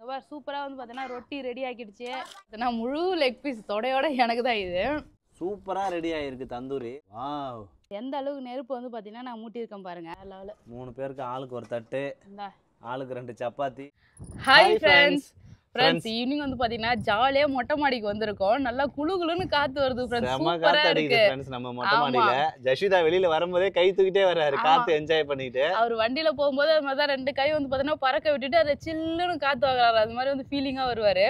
சூப்பரா வந்து பார்த்தீங்கன்னா ரொட்டி ரெடி ஆக்கிடுச்சு. நான் முழு லெக் பீஸ் தொடையோட எனக்கு தான் இது. சூப்பரா ரெடி ஆயிருக்கு தந்தூரி. வாவ். எந்த அளவுக்கு நெருப்பு வந்து பார்த்தீங்கன்னா நான் மூட்டியிருக்கேன் பாருங்க. 3 பேருக்கு ஆளுக்கு ஒரு தட்டு, ஆளுக்கு 2 chapati. Hi friends. Friends evening வந்து பார்த்தீங்கன்னா ஜாலியா மொட்டை மாடிக்கு வந்திருக்கோம். நல்லா குளு குளுன்னு காத்து வருது ஃப்ரெண்ட்ஸ். சூப்பரா இருக்கு ஃப்ரெண்ட்ஸ். நம்ம மொட்டை மாடியில ஜஷிதா வெளியில வரும்போதே கை தூக்கிட்டே வராரு, காத்து என்ஜாய் பண்ணிட்டு. அவர் வண்டியில போகும்போது அது மாதிரி 2 கை வந்து பார்த்தீங்கன்னா பறக்க விட்டுட்டு அதை சில்லுன்னு காத்து வாங்குறாரு. அது மாதிரி வந்து ஃபீலிங்கா வருவாரு.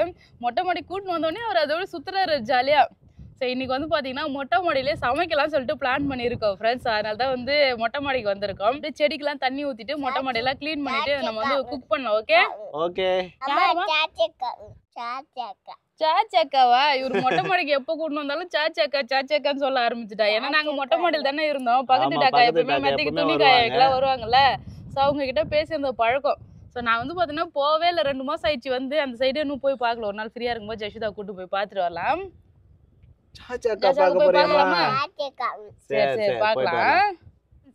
மொட்டை மாடி கூட்டின்னு வந்தோடனே அவர் அதோட சுத்துறாரு ஜாலியா. சரி, இன்னைக்கு வந்து பார்த்தீங்கன்னா மொட்டை மாடியிலே சமைக்கலாம்னு சொல்லிட்டு பிளான் பண்ணியிருக்கோம் ஃப்ரெண்ட்ஸ். அதனால தான் வந்து மொட்டை மாடிக்கு வந்திருக்கோம். செடிக்கெல்லாம் தண்ணி ஊற்றிட்டு மொட்டை மாடியெல்லாம் க்ளீன் பண்ணிட்டு நம்ம வந்து குக் பண்ணலாம். Okay okay. சாச்சாக்காவா? இவர் மொட்டை மாடிக்கு எப்போ கூட்டின்னு வந்தாலும் சாச்சாக்கான்னு சொல்ல ஆரம்பிச்சுட்டா. ஏன்னா நாங்கள் மொட்டை மாடியில் தானே இருந்தோம். பக்கத்து டாக்கா எப்பவுமே மெத்தைக்கு துணி காய வைக்கலாம் வருவாங்கல்ல. ஸோ அவங்க கிட்ட பேசியிருந்த பழக்கம். ஸோ நான் வந்து பார்த்தீங்கன்னா போவே இல்லை, 2 மாதம் ஆயிடுச்சு. வந்து அந்த சைடு இன்னும் போய் பார்க்கல. ஒரு நாள் ஃப்ரீயாக இருக்கும்போது ஜஷிதா கூட்டு போய் பார்த்துட்டு வரலாம். சரி பார்க்கலாம்.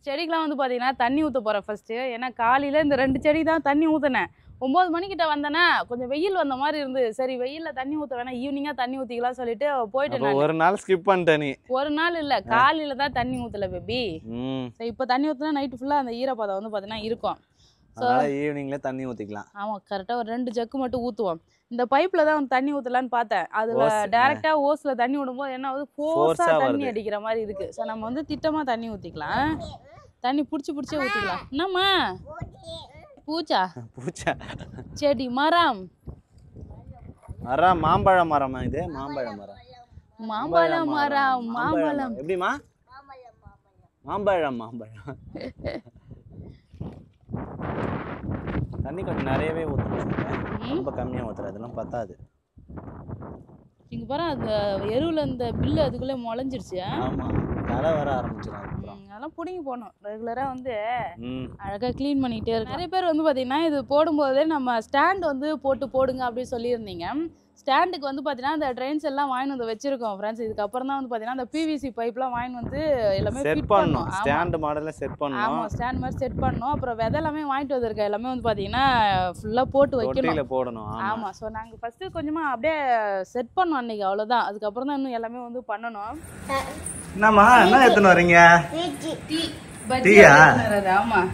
செடிக்கெல்லாம் வந்து பார்த்தீங்கன்னா தண்ணி ஊற்ற போகிறேன் ஃபர்ஸ்ட். ஏன்னா காலையில் இந்த 2 செடி தான் தண்ணி ஊற்றினேன். 9 மணிக்கிட்ட வந்தேன்னா கொஞ்சம் வெயில் வந்த மாதிரி இருந்து, சரி வெயிலில் தண்ணி ஊற்ற வேணாம், ஈவினிங்காக தண்ணி ஊற்றிக்கலாம் சொல்லிட்டு போயிட்டு ஒரு நாள் ஸ்கிப் பண்ணிட்டேன். நீ ஒரு நாள் இல்லை, காலையில் தான் தண்ணி ஊற்றல பேபி. சரி, இப்போ தண்ணி ஊற்றினா நைட்டு ஃபுல்லாக அந்த ஈரப்பதம் வந்து பார்த்தீங்கன்னா இருக்கும். ஈவினிங்ல தண்ணி ஊற்றிக்கலாம். ஆமாம், கரெக்டாக ஒரு 2 ஜக்கு மட்டும் ஊற்றுவோம். இந்த பைப்பில் தான் வந்து தண்ணி ஊற்றலான்னு பார்த்தேன். அதில் டேரெக்டாக ஓஸில் தண்ணி விடும்போது என்ன ஆகுது, ஃபோர்ஸாக தண்ணி அடிக்கிற மாதிரி இருக்குது. ஸோ நம்ம வந்து திட்டமாக தண்ணி ஊற்றிக்கலாம். தண்ணி பிடிச்சே ஊற்றிக்கலாம். என்னம்மா பூச்சா செடி மரம் மாம்பழ மரமா? இது மாம்பழ மரம். மாம்பழம் எப்படிமா? மாம்பழம். தண்ணி கொஞ்சம் நிறையவே ஊற்றணும், ரொம்ப கம்மியாக ஊற்றுறது அதெல்லாம் பத்தாது. இங்கே பாரு, அந்த எருவில் அந்த பில்லு அதுக்குள்ளே முளைஞ்சிருச்சு. ஆமாம், களை வர ஆரம்பிச்சிடும். அதெல்லாம் பிடிங்கி போடணும். ரெகுலராக வந்து அழகாக க்ளீன் பண்ணிக்கிட்டே இருக்கு. நிறைய பேர் வந்து பார்த்தீங்கன்னா இது போடும்போதே நம்ம ஸ்டாண்ட் வந்து போடுங்க அப்படின்னு சொல்லியிருந்தீங்க. ஸ்டாண்டுக்கு வந்து பார்த்தீங்கன்னா அந்த ட்ரெயின்ஸ் எல்லாம் வாங்கி வந்து வச்சிருக்கோம் ஃப்ரெண்ட்ஸ். இதுக்கப்புறம் தான் வந்து பார்த்தீங்கன்னா அந்த பிவிசி பைப்லாம் வாங்கி வந்து எல்லாமே செட் பண்ணணும். ஸ்டாண்ட் மாடலில் செட் பண்ணணும். ஆமாம், ஸ்டாண்ட் மாதிரி செட் பண்ணணும். அப்புறம் விதை எல்லாமே வாங்கிட்டு வந்திருக்கேன். எல்லாமே வந்து பார்த்தீங்கன்னா ஃபுல்லாக போட்டு வைக்கணும், போடணும். ஆமாம். ஸோ நாங்கள் ஃபஸ்ட்டு கொஞ்சமாக அப்படியே செட் பண்ணோம் அன்றைக்கி, அவ்வளோதான். அதுக்கப்புறம் தான் இன்னும் எல்லாமே வந்து பண்ணணும். என்னம்மா என்ன எடுத்துன்னு வரீங்க? பஜ்ஜியா? ஆமாம்,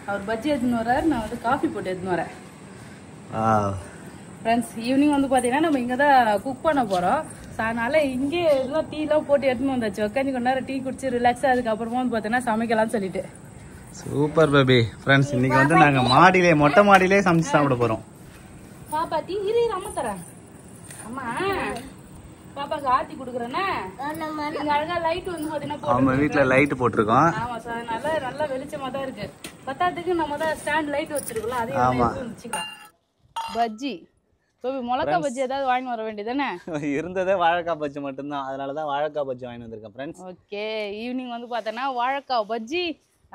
அவர் பஜ்ஜி எடுத்துன்னு வர்றாரு, நான் வந்து காஃபி போட்டு எடுத்துன்னு வரேன். ஃப்ரெண்ட்ஸ், ஈவினிங் வந்து பார்த்தீங்கன்னா நம்ம இங்கே தான் குக் பண்ண போகிறோம். ஸோ அதனால் இங்கே எல்லாம் டீலாம் போட்டு எடுத்துன்னு வந்தாச்சு. உட்காந்து கொஞ்ச நேரம் டீ குடிச்சு ரிலாக்ஸாக அதுக்கப்புறமா வந்து பார்த்தீங்கன்னா சமைக்கலாம்னு சொல்லிட்டு. Super baby. ஃப்ரெண்ட்ஸ், இன்னைக்கு வந்து நாங்கள் மொட்டை மாடியிலே சமைச்சு சாப்பிட போகிறோம். பாப்பா டீ இரு அம்மா தரேன். அம்மா பாப்பாக்கு ஆத்தி கொடுக்குறேன்னா அழகா லைட் வந்து பார்த்தீங்கன்னா நம்ம வீட்டில் லைட் போட்டிருக்கோம். ஆமாம் சார், நல்லா வெளிச்சமாக தான் இருக்குது. பத்தாத்துக்கு நம்ம தான் ஸ்டாண்ட் லைட் வச்சிருக்கோம்ல, அதே வச்சுக்கலாம். பஜ்ஜி மிளகா பஜ்ஜி ஏதாவது வாங்கி வர வேண்டியதானே? இருந்ததே வாழைக்காய் பஜ்ஜி மட்டும்தான், அதனால தான் வாழைக்காய் பஜ்ஜி வாங்கி வந்திருக்கேன் ஃப்ரெண்ட்ஸ். ஓகே, ஈவினிங் வந்து பார்த்தோன்னா வாழைக்காய் பஜ்ஜி,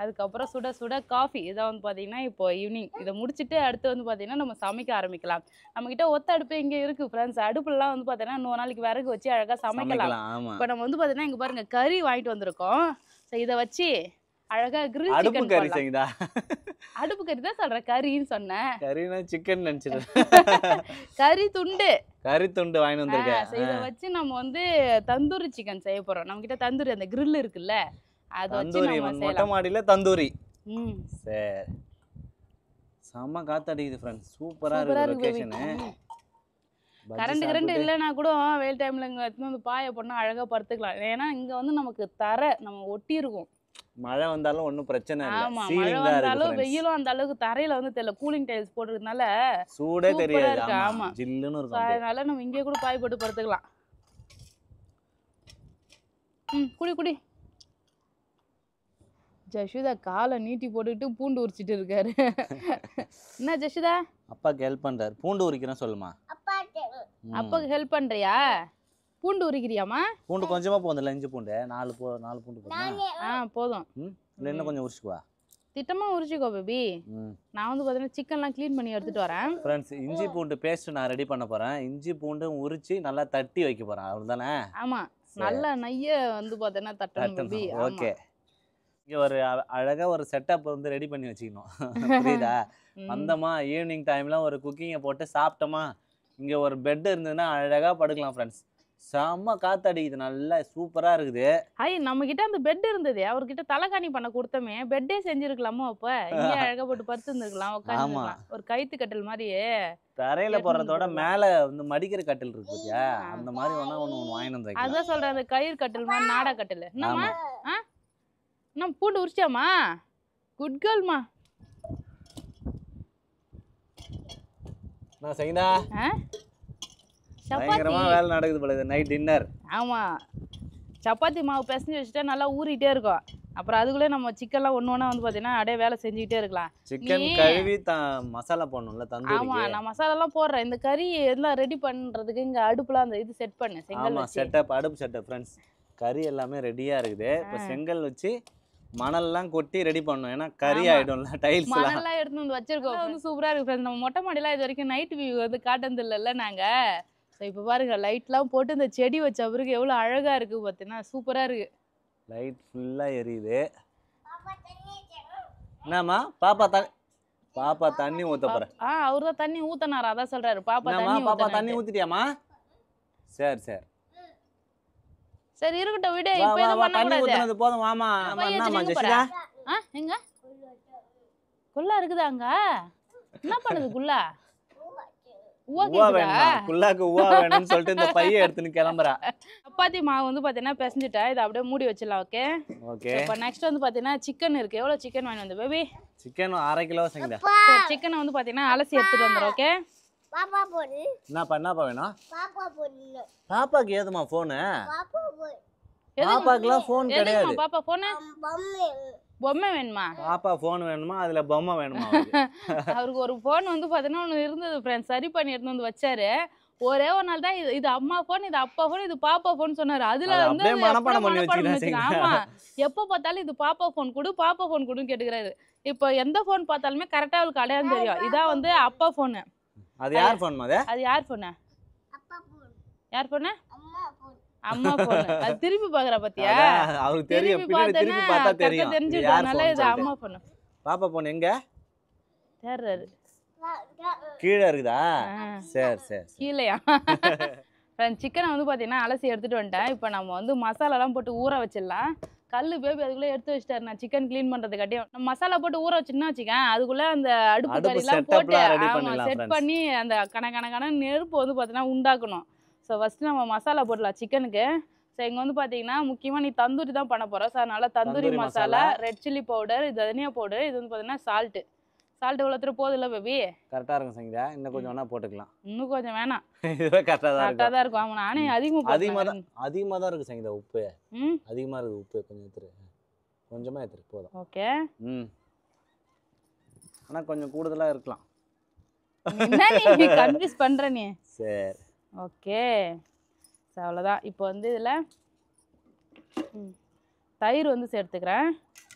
அதுக்கப்புறம் சுட காஃபி. இதான் வந்து பார்த்தீங்கன்னா இப்போ ஈவினிங் இதை முடிச்சுட்டு அடுத்து வந்து பார்த்தீங்கன்னா நம்ம சமைக்க ஆரம்பிக்கலாம். நம்மக்கிட்ட ஒத்த அடுப்பு இங்கே இருக்குது ஃப்ரெண்ட்ஸ். அடுப்புலாம் வந்து பார்த்தீங்கன்னா இன்னொரு நாளைக்கு விறகு வச்சு அழகாக சமைக்கலாம். இப்போ நம்ம வந்து பார்த்தீங்கன்னா இங்கே பாருங்கள் கறி வாங்கிட்டு வந்திருக்கோம். ஸோ இதை வச்சு அழகா கிரில் சிக்கன் கறி செய்யுதா? அடுப்பு கறி தான் சொல்றேன், கறின்னு சொன்னேன். கறினா சிக்கன் நினைச்சிட்டேன். கறி துண்டு வாங்கிட்டு வந்திருக்கேன். இதை வச்சு நம்ம வந்து தந்தூரி சிக்கன் செய்ய போறோம். நம்ம கிட்ட தந்தூரி அந்த கிரில் இருக்குல்ல, அதை வச்சு நம்ம மொட்டை மாடியில தந்தூரி. சரி, செம்ம காத்தடிக்குது ஃப்ரெண்ட்ஸ். சூப்பரா இருக்கு லொகேஷன். கரண்ட் இல்லைன்னா கூட வெயில் டைம்ல இங்க வந்து பாய போனா அழகா படுத்துக்கலாம். ஏன்னா இங்க வந்து நமக்கு நம்ம ஒட்டி இருக்கும். மழை வந்தாலும் ஒன்றும் பிரச்சனை இல்லை. ஆமா, மழை வந்தாலும் வெயிலும் அந்த அளவுக்கு தரையில வந்து தெரியல. கூலிங் டைல்ஸ் போடுறதுனால சூடே தெரியாது. ஆமா, ஜில்லுன்னு இருக்கும். அதனால நம்ம இங்கே கூட பாய் போட்டு படுத்துக்கலாம். குடி ஜஷிதா காலை நீட்டி போட்டுக்கிட்டு பூண்டு உரிச்சிட்டு இருக்காரு. என்ன ஜஷிதா? அப்பாக்கு ஹெல்ப் பண்றாரு. பூண்டு உரிக்கிறேன் சொல்லுமா. அப்பாக்கு ஹெல்ப் பண்றியா? பூண்டு உரிக்கிறியாமா? பூண்டு கொஞ்சமா போதும், இஞ்சி பூண்டு 4 பூண்டு போதும். போதும். இன்னும் கொஞ்சம் உரிச்சுக்குவா. திட்டமா உரிச்சுக்கோ பேபி. நான் வந்து பார்த்தீங்கன்னா சிக்கன்லாம் க்ளீன் பண்ணி எடுத்துட்டு வரேன் ஃப்ரெண்ட்ஸ். இஞ்சி பூண்டு பேஸ்ட் நான் ரெடி பண்ண போறேன். இஞ்சி பூண்டு உரிச்சு நல்லா தட்டி வைக்க போறேன், அவ்வளவுதானே? ஆமா, நல்லா நைய வந்து பார்த்தீங்கன்னா தட்டணும் பேபி. ஓகே, இங்கே ஒரு அழகாக ஒரு செட்டப் வந்து ரெடி பண்ணி வச்சுக்கணும். புரியுதா? வந்தோமா ஈவினிங் டைமில் ஒரு குக்கிங்கை போட்டு சாப்பிட்டோமா, இங்கே ஒரு பெட் இருந்ததுன்னா அழகாக படுக்கலாம் ஃப்ரெண்ட்ஸ். செம்ம காத்தடிக்குது, நல்லா சூப்பராக இருக்குது. நம்ம கிட்ட அந்த பெட் இருந்தது, அவர்கிட்ட தலைகாணி பண்ண கொடுத்தோமே, பெட்டே செஞ்சிருக்கலாமோ? அப்ப இங்கே அழகா போட்டு படுத்து இருந்திருக்கலாம், உட்காந்துருக்கலாம். ஒரு கைத்து கட்டில் மாதிரியே தரையில போறதோட மேல வந்து மடிக்கிற கட்டில் இருக்கு பாத்தியா, அந்த மாதிரி ஒண்ணு வாங்கிட்டு வந்து வைக்கலாம். அதான் சொல்றேன், அந்த கயிறு கட்டில் மாதிரி, நாடா கட்டில். என்னம்மா என்ன பூண்டு உரிச்சாமா? குட் கேர்ள்மா. நான் செய்தா சப்பாத்தி பயங்கரமா வேலை நடக்குது போல. Night dinner. ஆமா, சப்பாத்தி மாவு பிசைஞ்சு வச்சுட்டா நல்லா ஊறிட்டே இருக்கும். அப்புறம் அதுக்குள்ளே நம்ம சிக்கன்லாம் ஒன்று வந்து பார்த்தீங்கன்னா அப்படியே வேலை செஞ்சுக்கிட்டே இருக்கலாம். சிக்கன் கழுவி மசாலா போடணும்ல தந்தூரி. ஆமா, நான் மசாலாலாம் போடுறேன். இந்த கறி எல்லாம் ரெடி பண்ணுறதுக்கு இங்கே அடுப்புலாம் அந்த இது செட் பண்ணு, செங்கல் வச்சு. செட்டப், அடுப்பு செட்டப் ஃப்ரெண்ட்ஸ். கறி எல்லாமே ரெடியா இருக்குது. இப்போ செங்கல் வச்சு மணல்லாம் கொட்டி ரெடி பண்ணணும். ஏன்னா கறி ஆயிடும்ல, டைல்ஸ் மணல்லாம் எடுத்து வந்து வச்சிருக்கோம். வந்து சூப்பராக இருக்கு ஃப்ரெண்ட்ஸ். நம்ம மொட்டை மாடிலாம் இது வரைக்கும் நைட் வியூ வந்து காட்டுறது இல்லைல்ல நாங்கள். ஸோ இப்போ பாருங்க, லைட்லாம் போட்டு இந்த செடி வச்ச பிறகு எவ்வளோ அழகாக இருக்குது பார்த்தீங்கன்னா, சூப்பராக இருக்கு. லைட் ஃபுல்லாக எரியுது. என்னம்மா பாப்பா தண்ணி ஊத்த போற? அவர் தான் தண்ணி ஊத்தினாரா, அதான் சொல்றாரு. பாப்பா தண்ணி ஊத்திட்டியாமா? சரி இருக்கட்டும், விடு. தண்ணி ஊத்துனது போதும். வாமா. எங்க குள்ளா இருக்குதா? அங்க என்ன பண்ணுது குள்ளா? குள்ளாக்கு ஊவா வேணும்னு சொல்லிட்டு இந்த பையை எடுத்துன்னு கிளம்புறா. சப்பாத்தி மாவு வந்து பாத்தீங்கன்னா பிசைஞ்சிட்டேன். இதை அப்படியே மூடி வச்சிடலாம். Okay okay. இப்போ நெக்ஸ்ட் வந்து பாத்தீங்கன்னா சிக்கன் இருக்கு. எவ்வளவு சிக்கன் வாங்கி வந்து பேபி? சிக்கன் 1/2 கிலோ செய்யுங்க. சிக்கனை வந்து பாத்தீங்கன்னா அலசி எடுத்துட்டு வந்துடும். ஓகே. என்னப்பா வேணும்? பாப்பாக்கு ஏதுமா போனு? பாப்பாக்குலாம் போன் கிடையாது. பாப்பா போனு பொம்மை வேணுமா? பாப்பா போன் வேணுமா? அதுல பொம்மை வேணுமா? அவருக்கு ஒரு போன் வந்து பாத்தீங்கன்னா ஒன்று இருந்தது ஃப்ரெண்ட்ஸ், சரி பண்ணி எடுத்து வந்து வச்சாரு. ஒரே ஒரு நாள் தான் இது அம்மா போன், இது அப்பா போன், இது பாப்பா போன் சொன்னாரு. அதுல வந்து ஆமா, எப்ப பார்த்தாலும் இது பாப்பா போன் கொடு, பாப்பா போன் கொடுன்னு கேட்டுக்கிறாரு. இப்போ எந்த போன் பார்த்தாலுமே கரெக்டா அவளுக்கு அடையாளம் தெரியும். இதான் வந்து அப்பா போனு. அது யார் போன்? அது யார் போனு? யார் போனு? அம்மா போன். அது திருப்பி பாக்குற பாத்தியா? அவருக்கு தெரியும், திருப்பி பார்த்தா தெரியும். தெரிஞ்சுட்டனால இது அம்மா போன். பாப்பா போன் எங்க? தேர்றாரு. கீழே இருக்குதா? சரி. கீழையா? சிக்கனை வந்து பாத்தீங்கன்னா அலசி எடுத்துட்டு வந்துட்டேன். இப்போ நம்ம வந்து மசாலாலாம் போட்டு ஊற வச்சிடலாம். கல்லு பேபி அதுக்குள்ளே எடுத்து வச்சிட்டாரு. நான் சிக்கன் கிளீன் பண்றதுக்காட்டியும் நம்ம மசாலா போட்டு ஊற வச்சுன்னா வச்சுக்கேன், அதுக்குள்ள அந்த அடுப்பு கறிலாம் போட்டு செட் பண்ணி அந்த கணக்கான நெருப்பு வந்து பாத்தீங்கன்னா உண்டாக்கணும். ஸோ ஃபர்ஸ்ட் நம்ம மசாலா போடலாம் சிக்கனுக்கு. ஸோ இங்கே வந்து பார்த்தீங்கன்னா முக்கியமாக நீ தந்தூரி தான் பண்ண போகிறோம். ஸோ அதனால tandoori masala, red chilli powder, இது தனியா பவுடர், இது வந்து பார்த்தீங்கன்னா சால்ட்டு இவ்வளோ போதும் இல்லை பேபி? கரெக்டாக இருக்கும் சங்கீதா. இன்னும் கொஞ்சம் வேணா போட்டுக்கலாம். இன்னும் கொஞ்சம் வேணாம், இதுவே கரெக்டாக தான் இருக்கும். ஆமாம், நானே அதிகமாக தான் இருக்கு சங்கீதா. உப்பு அதிகமாக இருக்குது. உப்பு கொஞ்சம் கொஞ்சமாக எடுத்துரு போதும். ஓகே. ஆனால் கொஞ்சம் கூடுதலாக இருக்கலாம். நீ கன்ஃபியூஸ் பண்ணுற நீ. சரி ஓகே. ஸோ அவ்வளோதான். இப்போ வந்து இதில் தயிர் வந்து சேர்த்துக்கிறேன்.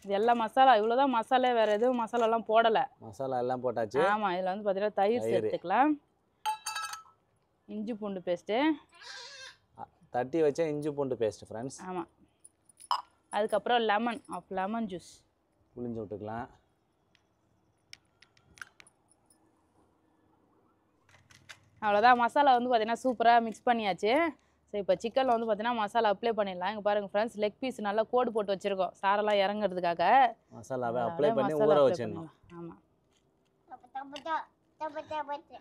இது எல்லாம் மசாலா, இவ்வளோதான் மசாலா, வேறு எதுவும் மசாலாலாம் போடலை. மசாலா எல்லாம் போட்டாச்சு. ஆமாம், இதில் வந்து பார்த்தீங்கன்னா தயிர் சேர்த்துக்கலாம். இஞ்சி பூண்டு பேஸ்ட்டு தட்டி வச்சா இஞ்சி பூண்டு பேஸ்ட்டு ஃப்ரெண்ட்ஸ். ஆமாம். அதுக்கப்புறம் லெமன் ஜூஸ் புளிஞ்சு விட்டுக்கலாம். அவ்வளோதான். மசாலா வந்து பார்த்தீங்கன்னா சூப்பராக மிக்ஸ் பண்ணியாச்சு. ஸோ இப்போ சிக்கனில் வந்து பார்த்தீங்கன்னா மசாலா அப்ளை பண்ணிடலாம். இங்கே பாருங்கள் ஃப்ரெண்ட்ஸ், லெக் பீஸ் நல்லா கோடு போட்டு வச்சுருக்கோம் சாரெல்லாம் இறங்குறதுக்காக. மசாலாவை அப்ளை பண்ணி ஊற வச்சிடணும். ஆமாம்.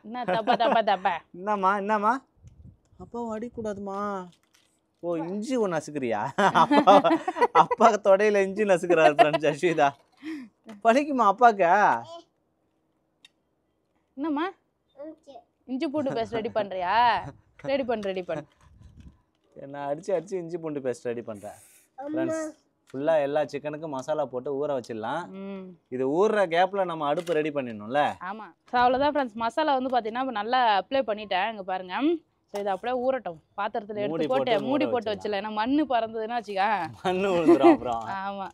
என்ன தப்பா என்னம்மா அப்பாவை அடிக்கூடாதுமா. ஓ, இஞ்சி ஒன்று நசுக்கிறியா? அப்பா தொடையில இஞ்சி நசுக்கிறாரு ஃப்ரெண்ட்ஸ். அஸ்விதா படிக்குமா அப்பாக்கா? என்னம்மா இஞ்சி பூண்டு பேஸ்ட் ரெடி பண்ணுறியா? ரெடி பண்ணு. நான் அடிச்சு இஞ்சி பூண்டு பேஸ்ட் ரெடி பண்ணுறேன் ஃப்ரெண்ட்ஸ். ஃபுல்லாக எல்லா சிக்கனுக்கும் மசாலா போட்டு ஊற வச்சிடலாம். இது ஊறுற கேப்பில் நம்ம அடுப்பு ரெடி பண்ணிடணும்ல. ஆமாம். ஸோ அவ்வளோதான் ஃப்ரெண்ட்ஸ். மசாலா வந்து பார்த்தீங்கன்னா நல்லா அப்ளை பண்ணிட்டேன். இங்கே பாருங்க. ஸோ இதை அப்படியே ஊறட்டும். பாத்திரத்தில் எடுத்து போட்டு மூடி போட்டு வச்சிடல. ஏன்னா மண் பறந்ததுன்னா வச்சுக்கா மண் விழுந்துடும் அப்புறம். ஆமாம்.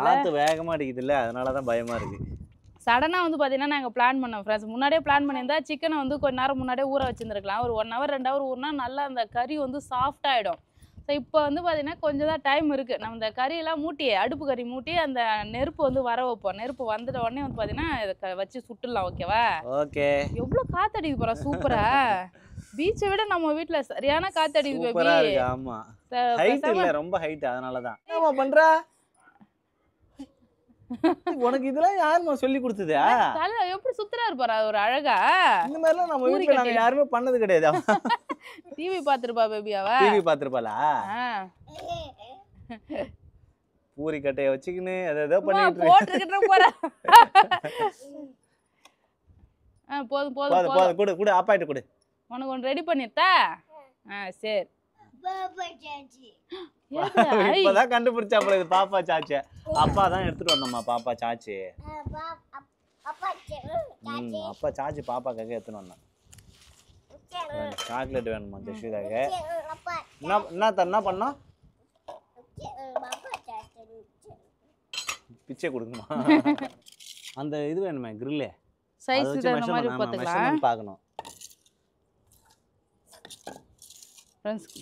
காற்று வேகமாக அடிக்குதுல்ல, அதனால தான் பயமாக இருக்குது. சடனாக வந்து பார்த்தீங்கன்னா நாங்கள் பிளான் பண்ணோம் ஃப்ரெண்ட்ஸ். முன்னாடியே பிளான் பண்ணியிருந்தா சிக்கனை வந்து கொஞ்ச நேரம் முன்னாடியே ஊற வச்சுருந்துருக்கலாம். ஒரு 1 hour 2 hour ஊறினா நல்லா அந்த கறி வந்து சாஃப்டாகிடும். ஸோ ஸோ இப்போ வந்து பார்த்தீங்கன்னா கொஞ்சம் தான் டைம் இருக்குது. நம்ம இந்த கறியெல்லாம் மூட்டி அடுப்பு கறி மூட்டி அந்த நெருப்பு வந்து வர வைப்போம். நெருப்பு வந்துட்ட உடனே வந்து பார்த்தீங்கன்னா இதை வச்சு சுட்டுடலாம். ஓகேவா? ஓகே. எவ்வளோ காத்தடிக்குது போகிறா சூப்பரா. பீச்சை விட நம்ம வீட்டில் சரியான காத்தடிக்குது பேபி. சூப்பரா இருக்கு. ஆமா ஹைட் இல்ல, ரொம்ப ஹைட், அதனால தான். என்னமா பண்ற? உனக்கு இதெல்லாம் யாருமா சொல்லி கொடுத்தது? தலை எப்படி சுத்துறாரு பாரு ஒரு அழகா. இந்த மாதிரிலாம் நம்ம வீட்ல நாங்க யாருமே பண்ணது கிடையாது. டிவி பாத்துருப்பா பேபி அவ. டிவி பாத்துருப்பாளா? பூரி கட்டைய வச்சுக்கின்னு ஏதோ பண்ணிட்டு போட்டுக்கிட்டு போற. போதும் போதும் போதும் போதும். குடு குடு, அப்பாயிட்ட குடு. உனக்கு ஒன்று ரெடி பண்ணிட்டா? சரி. இப்பதான் கண்டுபிடிச்சாப்ல இது பாப்பா சாச்சி. அப்பா தான் எடுத்துட்டு வந்தோம்மா பாப்பா சாச்சி. அப்பா சாச்சி பாப்பாக்காக எடுத்துட்டு வந்தான். சாக்லேட் வேணுமா ஜெஷிதாக்கு? என்ன பண்ணோம்? பிச்சை கொடுக்குமா? அந்த இது வேணுமே கிரில் சைஸ் இந்த மாதிரி பார்த்துக்கலாம். பார்க்கணும்.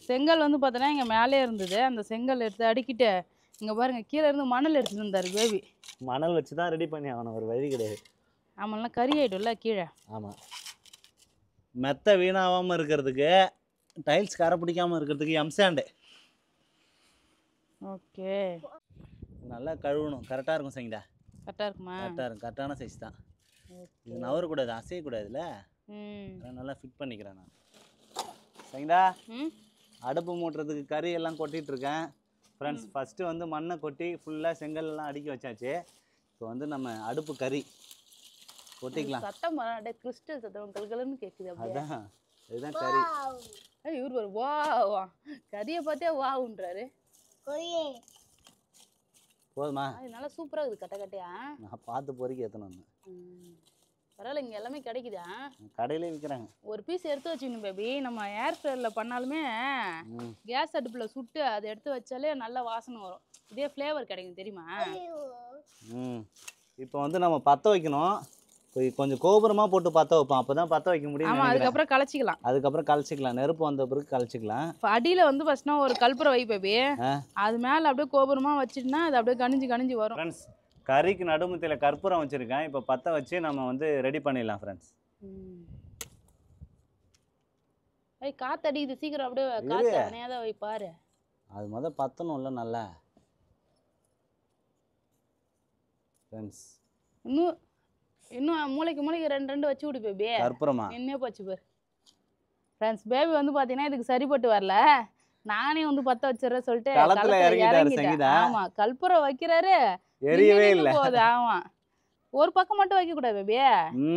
செங்கல் வந்து பார்த்தோன்னா இங்கே மேலே இருந்தது. அந்த செங்கல் எடுத்து அடிக்கிட்டு இங்கே பாருங்க கீழே இருந்து மணல் எடுத்துட்டு இருந்தார் பேபி. மணல் வச்சு தான் ரெடி பண்ணி ஆகணும், ஒரு வழி கிடையாது. ஆமாம்லாம் கறி ஆகிடும்ல கீழே. ஆமாம், மெத்த வீணாகாமல் இருக்கிறதுக்கு, டைல்ஸ் கரை பிடிக்காமல் இருக்கிறதுக்கு எம்சாண்டு. ஓகே, நல்லா கழுவணும். கரெக்டாக இருக்கும் சங்கீதா. கரெக்டாக இருக்குமா? கரெக்டாக இருக்கும், கரெக்டான சைஸ் தான். இது நவரக்கூடாது, அசையக்கூடாதுல்ல. நல்லா ஃபிட் பண்ணிக்கிறேன் நான். சரிங்களா? அடுப்பு மூட்டுறதுக்கு கறி எல்லாம் கொட்டிகிட்டு இருக்கேன் ஃப்ரெண்ட்ஸ். ஃபஸ்ட்டு வந்து மண்ணை கொட்டி ஃபுல்லாக செங்கல்லாம் அடுக்கி வச்சாச்சு. இப்போ வந்து நம்ம அடுப்பு கறி கொட்டிக்கலாம். சத்தம் அப்படியே கிறிஸ்டல் சத்தம் கல்கலன்னு கேட்குது. அதான் இதுதான் கறி. இவர் ஒரு வா கறியை பார்த்தே வாவுன்றாரு. போதுமா? அது நல்லா சூப்பராக இருக்குது கட்ட கட்டையா. நான் பார்த்து பொறுக்கி ஏற்றணும். பரவாயில்ல, இங்கே எல்லாமே கிடைக்குதா? கடையிலே விற்கிறாங்க. ஒரு பீஸ் எடுத்து வச்சுக்கணும் பேபி. நம்ம ஏர் ஃப்ரையரில் பண்ணாலுமே கேஸ் அடுப்பில் சுட்டு அதை எடுத்து வச்சாலே நல்ல வாசனை வரும். இதே ஃப்ளேவர் கிடைக்கும் தெரியுமா? இப்போ வந்து நம்ம பற்ற வைக்கணும். கொஞ்சம் கோபுரமாக போட்டு பற்ற வைப்போம், அப்போ தான் பற்ற வைக்க முடியும். ஆமாம், அதுக்கப்புறம் கலைச்சிக்கலாம். அதுக்கப்புறம் கலைச்சிக்கலாம், நெருப்பு வந்த பிறகு கலைச்சிக்கலாம். இப்போ அடியில் வந்து ஃபஸ்ட்னா ஒரு கல்புரை வை பேபி. அது மேலே அப்படியே கோபுரமாக வச்சுட்டுனா அது அப்படியே கணிஞ்சு வரும். ஃப்ரெண்ட்ஸ், கறிக்கு நடுமுத்தியில் கற்பூரம் வச்சுருக்கேன். இப்போ பற்ற வச்சு நம்ம வந்து ரெடி பண்ணிடலாம் ஃப்ரெண்ட்ஸ். காத்தடிக்குது, சீக்கிரம் அப்படியே காற்று அணையாத வை பாரு. அது முதல் பற்றணும்ல நல்லா ஃப்ரெண்ட்ஸ். இன்னும் மூளைக்கு ரெண்டு வச்சு விடு பேபி. கற்பூரமா என்னே போச்சு பாரு ஃப்ரெண்ட்ஸ். பேபி வந்து பார்த்தீங்கன்னா இதுக்கு சரிப்பட்டு வரல. நானே வந்து பற்ற வச்சிடறேன் சொல்லிட்டு இறங்கிட்டேன். ஆமா, கற்பூரம் வைக்கிறாரு, எரியவே இல்லை. ஆமா, ஒரு பக்கம் மட்டும் வைக்க கூடாது பேபி,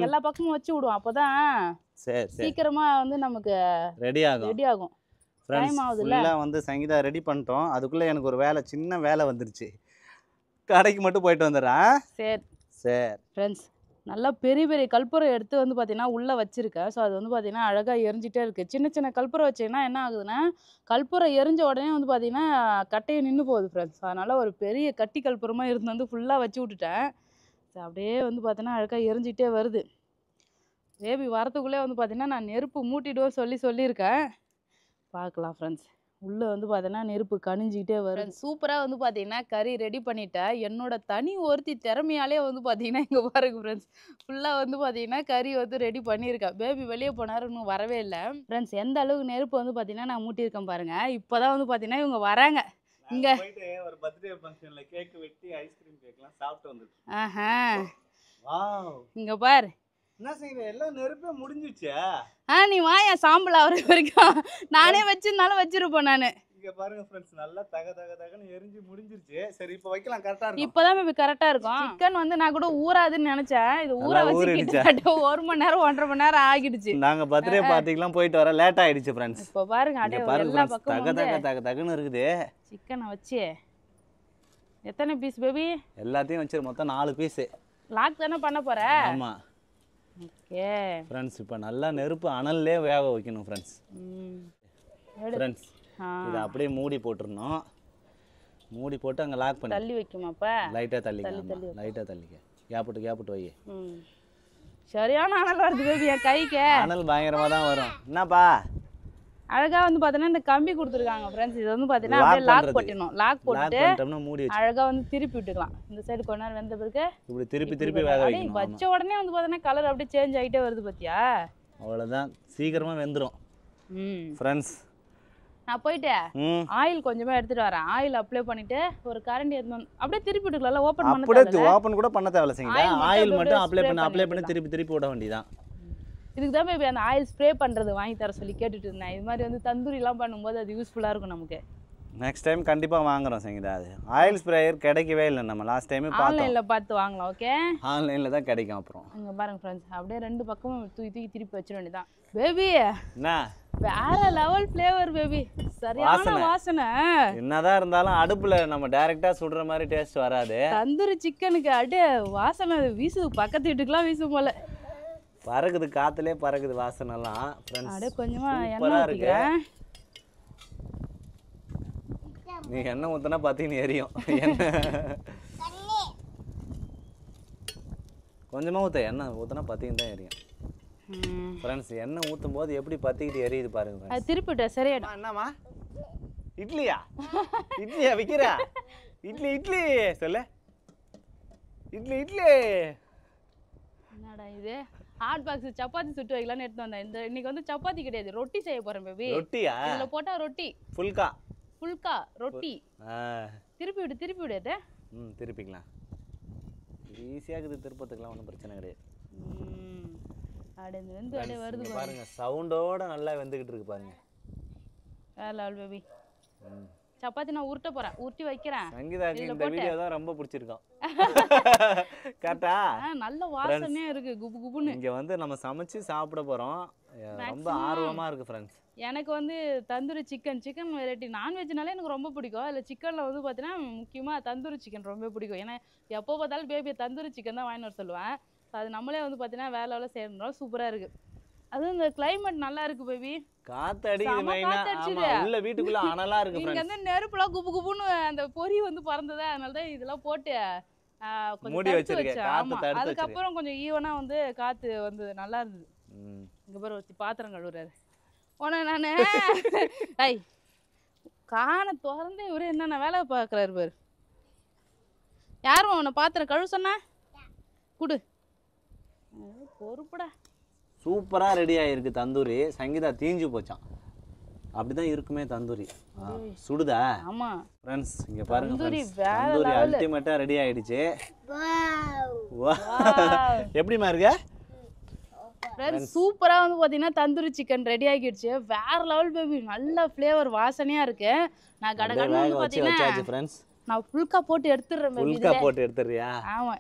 எல்லா பக்கமும் வச்சு விடுவோம். அப்பதான் சீக்கிரமா வந்து நமக்கு ரெடி ஆகும். டைம் ஆகுதுல்ல. வந்து சங்கீதா ரெடி பண்ணிட்டோம். அதுக்குள்ள எனக்கு ஒரு சின்ன வேலை வந்துருச்சு. கடைக்கு மட்டும் போயிட்டு வந்துடுறேன். சரி சரி ஃப்ரெண்ட்ஸ், நல்லா பெரிய கற்பூரம் எடுத்து வந்து பார்த்தீங்கன்னா உள்ளே வச்சுருக்கேன். ஸோ அது வந்து பார்த்தீங்கன்னா அழகாக எரிஞ்சிட்டே இருக்குது. சின்ன கற்பூரம் வச்சிங்கன்னா என்ன ஆகுதுன்னா, கற்பூரம் எரிஞ்ச உடனே வந்து பார்த்தீங்கன்னா கட்டையை நின்று போகுது ஃப்ரெண்ட்ஸ். அதனால் ஒரு பெரிய கட்டி கற்பூரமாக இருந்து வந்து ஃபுல்லாக வச்சு விட்டுட்டேன். ஸோ அப்படியே வந்து பார்த்தீங்கன்னா அழகாக எரிஞ்சிட்டே வருது. பேபி வரத்துக்குள்ளே வந்து பார்த்தீங்கன்னா நான் நெருப்பு மூட்டிடுவோம் சொல்லியிருக்கேன். பார்க்கலாம் ஃப்ரெண்ட்ஸ். உள்ளே வந்து பார்த்தீங்கன்னா நெருப்பு கணிஞ்சிக்கிட்டே வரும். சூப்பராக வந்து பார்த்தீங்கன்னா கறி ரெடி பண்ணிட்டேன். என்னோட தனி ஒருத்தி திறமையாலே வந்து பார்த்தீங்கன்னா இங்கே பாருங்க ஃப்ரெண்ட்ஸ், ஃபுல்லாக வந்து பார்த்தீங்கன்னா கறி வந்து ரெடி பண்ணியிருக்கேன். பேபி வெளியே போனார், இன்னும் வரவே இல்லை ஃப்ரெண்ட்ஸ். எந்த அளவுக்கு நெருப்பு வந்து பார்த்தீங்கன்னா நான் மூட்டியிருக்கேன் பாருங்க. இப்போ தான் வந்து பார்த்தீங்கன்னா இவங்க வராங்க. இங்கே ஒரு பர்த்டே ஃபங்க்ஷனில் கேக் வெட்டி ஐஸ்கிரீம் கேக்லாம் சாப்பிட்டு வந்துருக்கு. வாவ், இங்கே பாரு என்ன செய்யற, எல்லாம் நெருப்பே முடிஞ்சிச்சு. நீ வாயா சாம்பல் ஆகிற வரைக்கும் நானே வச்சிருந்தாலும் வச்சிருப்பேன் நான். இங்க பாருங்க ஃப்ரெண்ட்ஸ், நல்லா தகன்னு எரிஞ்சு முடிஞ்சிருச்சு. சரி, இப்போ வைக்கலாம். கரெக்டா இருக்கும். இப்போதான் பேபி கரெக்டா இருக்கும். சிக்கன் வந்து நான் கூட ஊறாதுன்னு நினைச்சேன். இது ஊற வச்சு கிட்டத்தட்ட 1 மணி நேரம் 1.5 மணி நேரம் ஆகிடுச்சு. நாங்க பர்த்டே பார்ட்டிக்கெல்லாம் போயிட்டு வர லேட் ஆயிடுச்சு ஃப்ரெண்ட்ஸ். இப்போ பாருங்க அப்படியே எல்லா பக்கமும் தகன்னு இருக்குது. சிக்கனை வச்சு எத்தனை பீஸ் பேபி? எல்லாத்தையும் வச்சு மொத்தம் 4 பீஸ். லாக் தானே பண்ண போற? ஆமா. ஓகே ஃப்ரெண்ட்ஸ், இப்போ நல்லா நெருப்பு அனல்லே வேக வைக்கணும் ஃப்ரெண்ட்ஸ். ஃப்ரெண்ட்ஸ், இதை அப்படியே மூடி போட்டுருணும். மூடி போட்டு அங்கே லாக் பண்ணி தள்ளி வைக்குமாப்பா? லைட்டாக தள்ளிக்க. கேப்பிட்டு வை. சரியான அனல் வருது பேபி என் கைக்கு. அனல் பயங்கரமாக தான் வரும். என்னப்பா அழகா வந்து பார்த்தீங்கன்னா இந்த கம்பி கொடுத்துருக்காங்க ஃப்ரெண்ட்ஸ். இது வந்து பார்த்தீங்கன்னா அப்படியே லாக் போட்டுடணும். லாக் போட்டுட்டு மூடி அழகா வந்து திருப்பி விட்டுக்கலாம். இந்த சைடு கொஞ்ச நேரம் வெந்த பிறகு இப்படி திருப்பி வேக வைக்கணும். வச்ச உடனே வந்து பார்த்தீங்கன்னா கலர் அப்படியே சேஞ்ச் ஆகிட்டே வருது பார்த்தியா? அவ்வளோதான், சீக்கிரமாக வெந்துடும் ஃப்ரெண்ட்ஸ். நான் போயிட்டு ஆயில் கொஞ்சமா எடுத்துட்டு வரேன். ஆயில் அப்ளை பண்ணிட்டு ஒரு கரண்டி எடுத்து அப்படியே திருப்பி விட்டுக்கலாம்ல. ஓப்பன் பண்ண அப்படியே ஓப்பன் கூட பண்ண தேவையில்ல சரிங்களா? ஆயில் மட்டும் அப்ளை பண்ணி திருப்பி விட வேண்டியதான். இதுக்கு தான் மேபி அந்த ஆயில் ஸ்ப்ரே பண்ணுறது வாங்கி தர சொல்லி கேட்டுட்டு இருந்தேன். இது மாதிரி வந்து தந்தூரிலாம் பண்ணும்போது அது யூஸ்ஃபுல்லாக இருக்கும் நமக்கு. நெக்ஸ்ட் டைம் கண்டிப்பாக வாங்குறோம் சங்கீதா. அது ஆயில் ஸ்ப்ரேயர் கிடைக்கவே இல்லை, நம்ம லாஸ்ட் டைமே பார்த்தோம். ஆன்லைனில் பார்த்து வாங்கலாம். ஓகே, ஆன்லைனில் தான் கிடைக்கும். அப்புறம் இங்கே பாருங்க ஃப்ரெண்ட்ஸ், அப்படியே ரெண்டு பக்கமும் தூக்கி திருப்பி வச்சிட வேண்டியதான். பேபி என்ன வேற லெவல் ஃப்ளேவர் பேபி, சரியான வாசனை. என்னதான் இருந்தாலும் அடுப்பில் நம்ம டைரெக்டாக சுடுற மாதிரி டேஸ்ட் வராது. தந்தூரி சிக்கனுக்கு அப்படியே வாசனை வீசுது, பக்கத்து வீட்டுக்குலாம் வீசும் போல. பறக்குது, காத்துலேயே பறக்குது வாசனைலாம். அப்படியே கொஞ்சமாக எண்ணெய் ஊற்றிக்கிறேன். நீ எண்ணெய் ஊற்றினா பார்த்தீங்கன்னு எரியும். கொஞ்சமாக ஊற்ற, எண்ணெய் ஊற்றினா பார்த்தீங்கன்னு தான் எரியும் ஃப்ரெண்ட்ஸ். எண்ணெய் ஊற்றும் போது எப்படி பற்றிக்கிட்டு எரியுது பாருங்க. அது திருப்பிட்டேன், சரியாயிடும். என்னம்மா இட்லியா விற்கிறா? இட்லி சொல்லு. இட்லி என்னடா இது? ஹாட் பாக்ஸ் சப்பாத்தி சுட்டு வைக்கலாம்னு எடுத்து வந்தேன். இன்னைக்கு வந்து சப்பாத்தி கிடையாது, ரொட்டி செய்ய போறேன் பேபி. ரொட்டியா? இதுல போட்டா ரொட்டி. ஃபுல்கா ரொட்டி. திருப்பி விடு அத. திருப்பிக்கலாம். ஈஸியா இருக்குது திருப்பத்துக்குலாம், ஒன்றும் பிரச்சனை கிடையாது. அப்படியே வெந்து அப்படியே வருது பாருங்க, சவுண்டோட நல்லா வெந்துகிட்டு இருக்கு பாருங்க. லால் பேபி சப்பாத்தி நான் உருட்ட போறேன், உருட்டி வைக்கிறேன். சங்கீதாக்கு இந்த வீடியோ தான் ரொம்ப பிடிச்சிருக்கும். கரெக்ட்டா? நல்ல வாசனையா இருக்கு, குபு குபுன்னு. இங்க வந்து நம்ம சமைச்சு சாப்பிட போறோம். ரொம்ப ஆர்வமா இருக்கு ஃப்ரெண்ட்ஸ். எனக்கு வந்து தந்தூரி சிக்கன் வெரைட்டி நான்வெஜ்னாலே எனக்கு ரொம்ப பிடிக்கும். அதில் சிக்கனில் வந்து பார்த்தீங்கன்னா முக்கியமாக தந்தூரி சிக்கன் ரொம்ப பிடிக்கும். ஏன்னா எப்போ பார்த்தாலும் பேபி தந்தூரி சிக்கன் தான் வாங்கிட்டு வர சொல்லுவேன். அது நம்மளே வந்து பார்த்தீங்கன்னா வேலை செய்யறதுனால சூப்பராக இருக்குது. அதுவும் இந்த கிளைமேட் நல்லா இருக்கு பேபி. காத்து அடிக்குது மெயினா. ஆமா, உள்ள வீட்டுக்குள்ள அனலா இருக்கு फ्रेंड्स. இங்க வந்து நெருப்புலாம் குபு குபுன்னு அந்த பொரி வந்து பறந்ததே, அதனால தான் இதெல்லாம் போட்டு கொஞ்சம் மூடி வச்சிருக்கேன். காத்து தடுத்து. அதுக்கு அப்புறம் கொஞ்சம் ஈவனா வந்து காத்து வந்து நல்லா இருந்தது. இங்க பாரு ஒருத்தி பாத்திரம் கழுவுறாரு. உன நானு ஐ காண திறந்து இவரு என்னென்ன வேலை பார்க்குறாரு பாரு. யாரும் உன்னை பாத்திரம் கழுவு சொன்னா? குடு பொறுப்புடா. சூப்பரா ரெடி ஆயிருக்கு தந்தூரி. சங்கீதா தீஞ்சு போச்சான். அப்படிதான் இருக்குமே தந்தூரி. சுடுதா? ஆமா ஃப்ரெண்ட்ஸ், இங்க பாருங்க தந்தூரி தந்தூரி அல்டிமேட்டா ரெடி ஆயிடுச்சு. எப்படிமா இருக்கு ஃப்ரெண்ட்ஸ்? சூப்பரா வந்து பாத்தீங்கன்னா தந்தூரி சிக்கன் ரெடி ஆகிடுச்சு. வேற லெவல் பேபி, நல்ல ஃப்ளேவர் வாசனையா இருக்கு. நான் கடகடன்னு வந்து பாத்தீங்கன்னா ஃப்ரெண்ட்ஸ் நான் ஃபுல்கா போட்டு எடுத்துறேன் பேபி. ஃபுல்கா போட்டு எடுத்துறியா? ஆமா,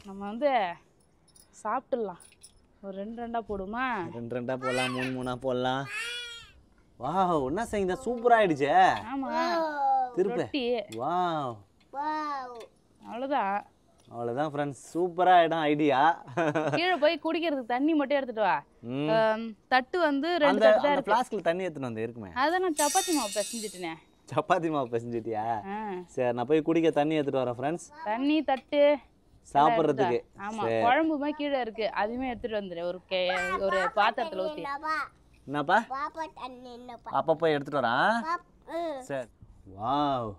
நம்ம வந்து சாப்பிடலாம். ஒரு ரெண்டா போடுமா? ரெண்டா போடலாம், மூணா போடலாம். வாவ், என்ன செய்யுங்க, சூப்பரா ஆயிடுச்சு. ஆமா, திருப்பி வாவ் அவ்வளவுதான் ஃப்ரெண்ட்ஸ். சூப்பரா ஆயிடும் ஐடியா. கீழே போய் குடிக்கிறதுக்கு தண்ணி மட்டும் எடுத்துட்டு வா. தட்டு வந்து ரெண்டு தட்டு தான் இருக்கு. ஃப்ளாஸ்க்ல தண்ணி எடுத்துட்டு வந்து இருக்குமே. அதான் நான் சப்பாத்தி மாவு பிசைஞ்சிட்டேனே. சப்பாத்தி மாவு பிசைஞ்சிட்டியா? சரி, நான் போய் குடிக்க தண்ணி எடுத்துட்டு வரேன் ஃப்ரெண்ட்ஸ். தண்ணி தட்டு சாப்பிடுறதுக்கு. ஆமா, குழம்புமா கீழே இருக்கு, அதுமே எடுத்துட்டு வந்துரு. ஒரு பாத்திரத்துல ஊத்தி. என்னப்பா? அப்பா போய் எடுத்துட்டு வரான். சரி, வாவ்,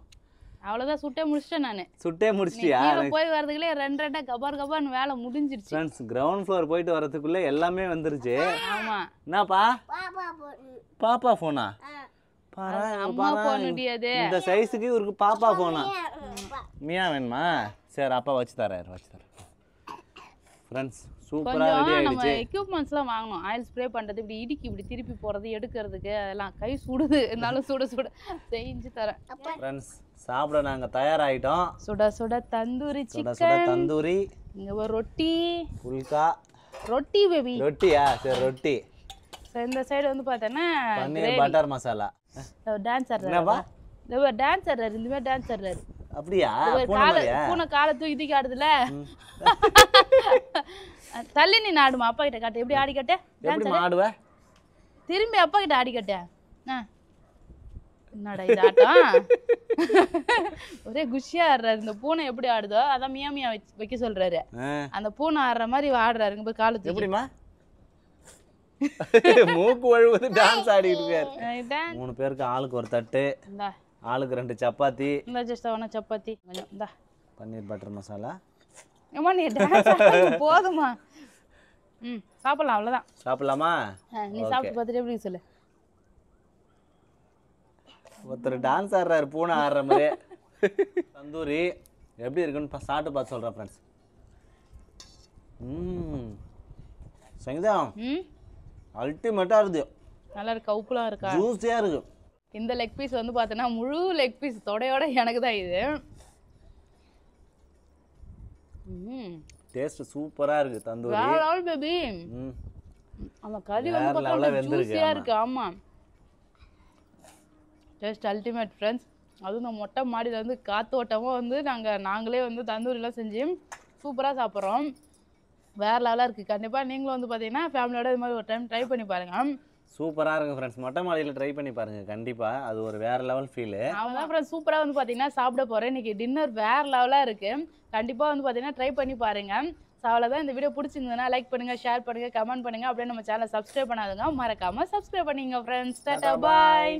அவ்வளவுதான். சுட்டே முடிச்சிட்டேன் நானு. சுட்டே முடிச்சிட்டியா? போய் வரதுக்குள்ளே ரெண்டா கபார்னு வேலை முடிஞ்சிருச்சு ஃப்ரெண்ட்ஸ். கிரவுண்ட் ஃப்ளோர் போயிட்டு வரதுக்குள்ள எல்லாமே வந்துருச்சு. ஆமா. என்னப்பா? பாப்பா போனா? அம்மா போன் முடியாது. இந்த சைஸுக்கு இவருக்கு பாப்பா போனா. மியா வேணுமா? சரி, அப்பா வச்சு தரேன். ஃப்ரெண்ட்ஸ், சூப்பரா ரெடி ஆயிடுச்சு. நம்ம எக்யூப்மெண்ட்ஸ்லாம் வாங்கணும். ஆயில் ஸ்ப்ரே பண்றது, இப்படி இடிக்கி இப்படி திருப்பி போறது, எடுக்கிறதுக்கு அதெல்லாம் கை சுடுது. இருந்தாலும் சுட செஞ்சு தரேன். ஃப்ரெண்ட்ஸ், சாப்பிட நாங்க தயாராயிட்டோம். சுட தந்தூரி சிக்கன், தந்தூரி. இங்க ஒரு ரொட்டி, ஃபுல்கா ரொட்டி பேபி. ரொட்டியா? சரி, ரொட்டி. இந்த சைடு வந்து பார்த்தேன்னா பன்னீர் பட்டர் மசாலா. டான்ஸ் ஆடுறாரு. இந்த டான்ஸ் ஆடுறாரு, இந்த மாதிரி டான்ஸ் ஆடுறாரு. அப்படியா? பூனை காலை தூக்கி ஆடுதுல. தள்ளி நீ ஆடுமா, அப்பா கிட்ட காட்டு. எப்படி ஆடி காட்டு? எப்படி ஆடுவ? திரும்பி அப்பா கிட்ட ஆடி காட்டு. என்னடா இது ஆட்டம்? ஒரே குஷியா ஆடுறாரு. இந்த பூனை எப்படி ஆடுதோ அதான் மியா வைக்க சொல்றாரு. அந்த பூனை ஆடுற மாதிரி ஆடுறாரு. காலு எப்படிமா? மூக்கு வழுவுது டான்ஸ் ஆடிட்டு இருக்காரு. ரைட்டா? 3 பேருக்கு ஆளுக்கு ஒரு தட்டு, இந்தா ஆளுக்கு 2 சப்பாத்தி, இந்த ஜஸ்ட் அவன சப்பாத்தி கொஞ்சம் இந்தா. பன்னீர் பட்டர் மசாலா. ஏம்மா நீ டான்ஸ் போதுமா? சாப்பிடலாம் அவ்வளோதான். சாப்பிடலாமா? நீ சாப்பிட்டு பார்த்துட்டு எப்படி சொல்லு. ஒருத்தர் டான்ஸ் ஆடுறாரு பூனை ஆடுற மாதிரியே. தந்தூரி எப்படி இருக்குன்னு சாப்பிட்டு பார்த்து சொல்கிறேன் ஃப்ரெண்ட்ஸ். சங்கீதா அல்டிமேட்டாக இருக்குது. நல்லா இருக்கா? உப்புலாம் இருக்கா? ஜூஸியாக இருக்கு. இந்த லெக் பீஸ் வந்து பார்த்தோன்னா முழு லெக் பீஸ் தொடையோட எனக்கு தான் இது. டேஸ்ட் சூப்பராக இருக்குது தந்தூரி. வேற லெவல் பேபி. அந்த கறி வந்து பார்த்தா ஜூஸியா இருக்கு. ஆமா, டேஸ்ட் அல்டிமேட் ஃப்ரெண்ட்ஸ். அதுவும் இந்த மொட்டை மாடியில் வந்து காத்தோட்டமாக வந்து நாங்களே வந்து தந்தூரிலாம் செஞ்சு சூப்பராக சாப்பிட்றோம். வேற லெவலாக இருக்குது. கண்டிப்பாக நீங்களும் வந்து பார்த்தீங்கன்னா ஃபேமிலியோட இது மாதிரி ஒரு டைம் ட்ரை பண்ணி பாருங்கள். சூப்பராக இருக்கும் ஃப்ரெண்ட்ஸ். மொட்டை மாடியில் ட்ரை பண்ணி பாருங்கள் கண்டிப்பாக. அது ஒரு வேறு லெவல் ஃபீலு. அவன் தான் ஃப்ரெண்ட்ஸ் சூப்பராக வந்து பார்த்தீங்கன்னா சாப்பிட போகிறேன். இன்றைக்கி டின்னர் வேறு லெவலாக இருக்குது. கண்டிப்பாக வந்து பார்த்தீங்கன்னா ட்ரை பண்ணி பாருங்கள். ஸோ அவ்வளோதான். இந்த வீடியோ பிடிச்சிருந்ததுன்னா லைக் பண்ணுங்கள், ஷேர் பண்ணுங்கள், கமெண்ட் பண்ணுங்கள். அப்படியே நம்ம சேனலை சப்ஸ்கிரைப் பண்ணாதுங்க மறக்காமல் சப்ஸ்கிரைப் பண்ணிங்க ஃப்ரெண்ட்ஸ். டாடா பாய்.